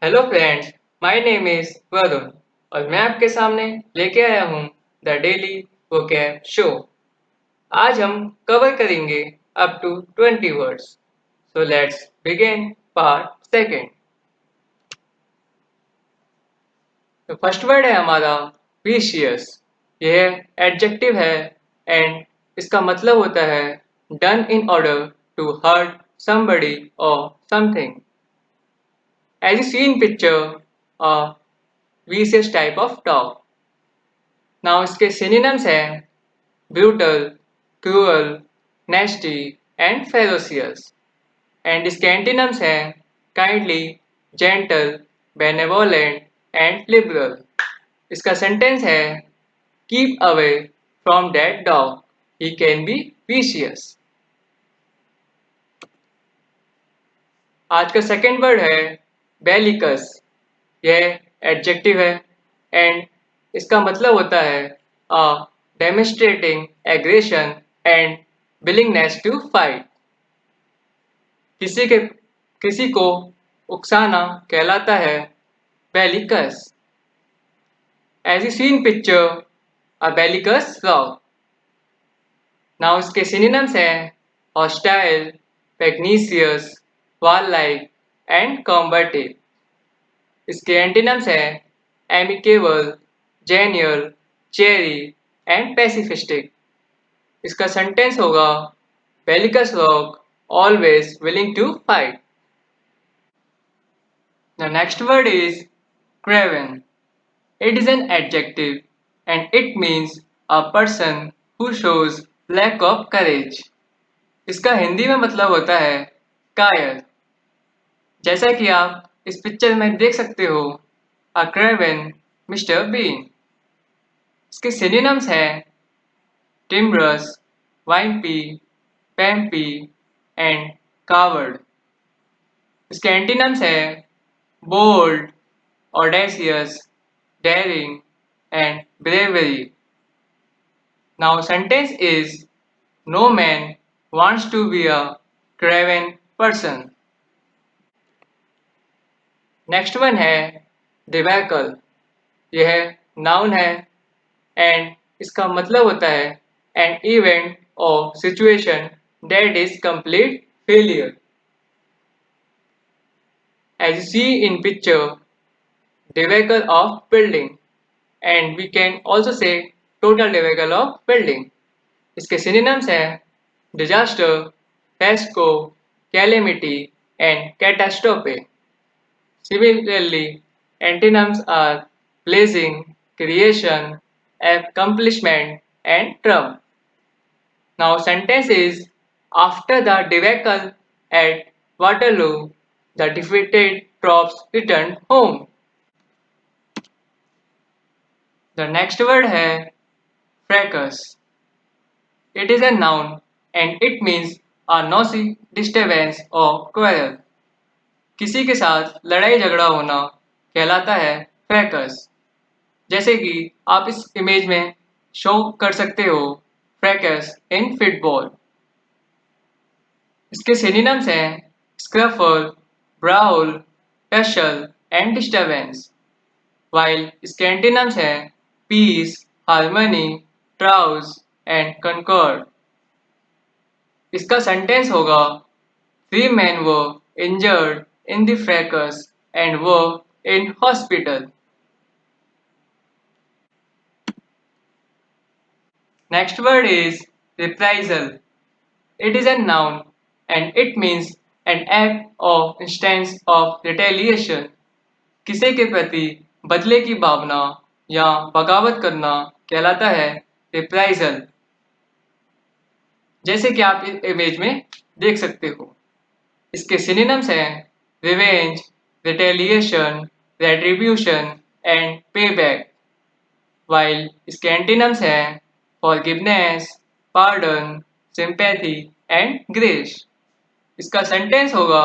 Hello friends, my name is Varun और मैं आपके सामने लेके आया हूँ द डेली वोकैब शो। आज हम कवर करेंगे up to 20 words. So let's begin part second. तो फर्स्ट वर्ड है हमारा विशियस। यह एडजेक्टिव है एंड इसका मतलब होता है done in order to hurt somebody or something. As you see in picture, a vicious type of dog. Now इसके synonyms हैं brutal, cruel, nasty and ferocious. And इसके antonyms हैं kindly, gentle, benevolent and liberal. इसका sentence है keep away from that dog. He can be vicious. आज का second word है बेलिकस। यह एडजेक्टिव है एंड इसका मतलब होता है demonstrating aggression and willingness to fight. किसी को उकसाना कहलाता है bellicose. As you see in picture a bellicose frog. Now इसके सिनोनिम्स हैं hostile, pugnacious, warlike and combative. इसके एंटीनम्स हैं amicable, genuine, cheery and pacifistic. इसका सेंटेंस होगा bellicose rock always willing to fight. The next word is craven. It is an adjective and it means a person who shows lack of courage. इसका हिंदी में मतलब होता है कायर। जैसा कि आप इस पिक्चर में देख सकते हो अ क्रेवन मिस्टर बीन। इसके सिनोनिम्स हैं timorous, wimpy, pamby and coward. इसके एंटीनम्स हैं bold, audacious, daring and bravery. Now sentence is no man wants to be a craven person. Next one है डिबैकल। यह नाउन है and इसका मतलब होता है एन इवेंट और situation that is complete failure. As you see in picture debacle of building and we can also say total debacle of building. इसके synonyms हैं disaster, fiasco, calamity and catastrophe. Similarly, antonyms are blazing, creation, accomplishment, and triumph. Now, sentence is after the debacle at Waterloo, the defeated troops returned home. The next word है fracas. It is a noun and it means a noisy disturbance or quarrel. किसी के साथ लड़ाई झगड़ा होना कहलाता है फ्रैकस। जैसे कि आप इस इमेज में शो कर सकते हो फ्रैकस इन फुटबॉल। इसके सिनोनिम्स हैं स्क्रफल, ब्राउल, टशल एंड डिस्टर्बेंस। वाइल इसके एंटीनम्स हैं पीस, हार्मनी, ट्राउज एंड कंकॉर्ड। इसका सेंटेंस होगा 3 men were injured in the fracas and were in hospital. Next word is reprisal. It is a noun and it means an act or instance of retaliation. किसी के प्रति बदले की भावना या बगावत करना कहलाता है reprisal। जैसे कि आप इस इमेज में देख सकते हो। इसके सिनोनिम्स हैं revenge, retaliation, retribution and payback. While इसके एंटीनम्स हैं forgiveness, pardon, sympathy and grace. इसका सेंटेंस होगा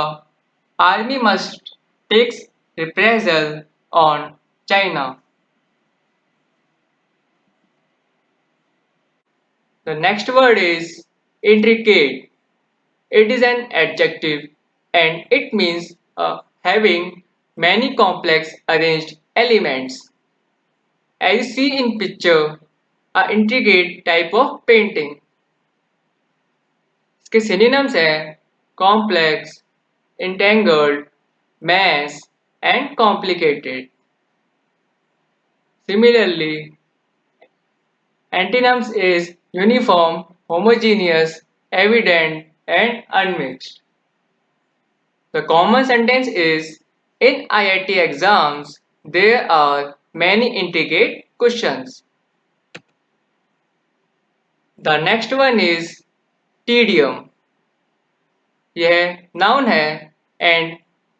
army must takes reprisal on China. The next word is intricate. It is an adjective and it means having many complex arranged elements. As you see in picture, a intricate type of painting. इसके synonyms हैं complex, entangled, mass, and complicated. Similarly, antonyms is uniform, homogeneous, evident, and unmixed. The common sentence is in IIT exams, there are many intricate questions. The next one is tedium. यह noun है and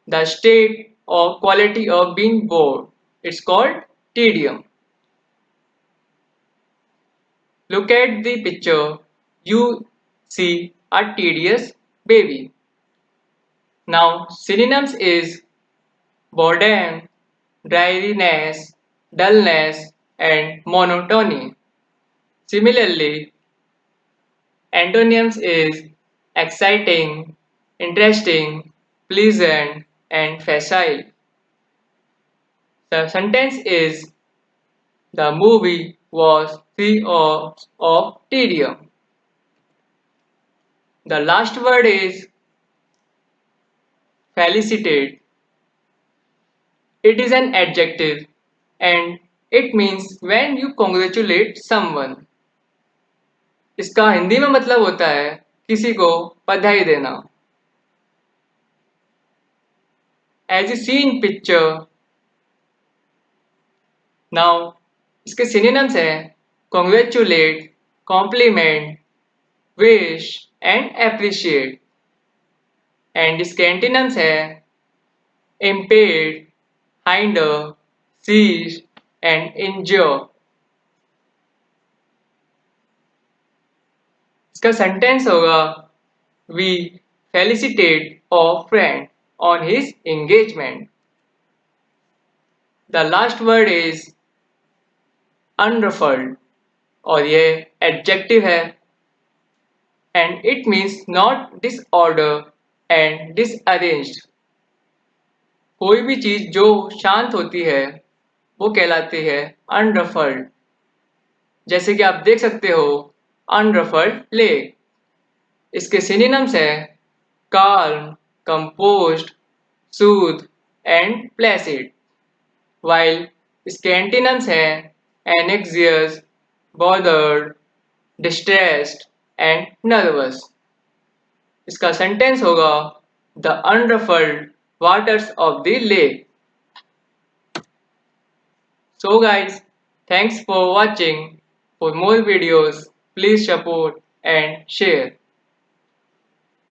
the state or quality of being bored. It's called tedium. Look at the picture. You see a tedious baby. Now synonyms is boredom, dryness, dullness, and monotony. Similarly, antonyms is exciting, interesting, pleasant, and facile. The sentence is the movie was 3 hours of tedium. The last word is felicitate. It is an adjective and it means when you congratulate someone. इसका हिंदी में मतलब होता है किसी को बधाई देना. As you see in picture, now इसके synonyms हैं congratulate, compliment, wish and appreciate. And इसके antonyms हैं impede, hinder, seize and injure. इसका सेंटेंस होगा we felicitate our friend on his engagement. The last word is unruffled और ये adjective है and it means not disorder and disarranged. कोई भी चीज जो शांत होती है वो कहलाती है unruffled. जैसे कि आप देख सकते हो unruffled lake. इसके synonyms हैं calm, composed, soothe and placid. While इसके antonyms हैं anxious, bothered, distressed and nervous. इसका sentence होगा the unruffled waters of the lake. So guys, thanks for watching. For more videos, please support and share.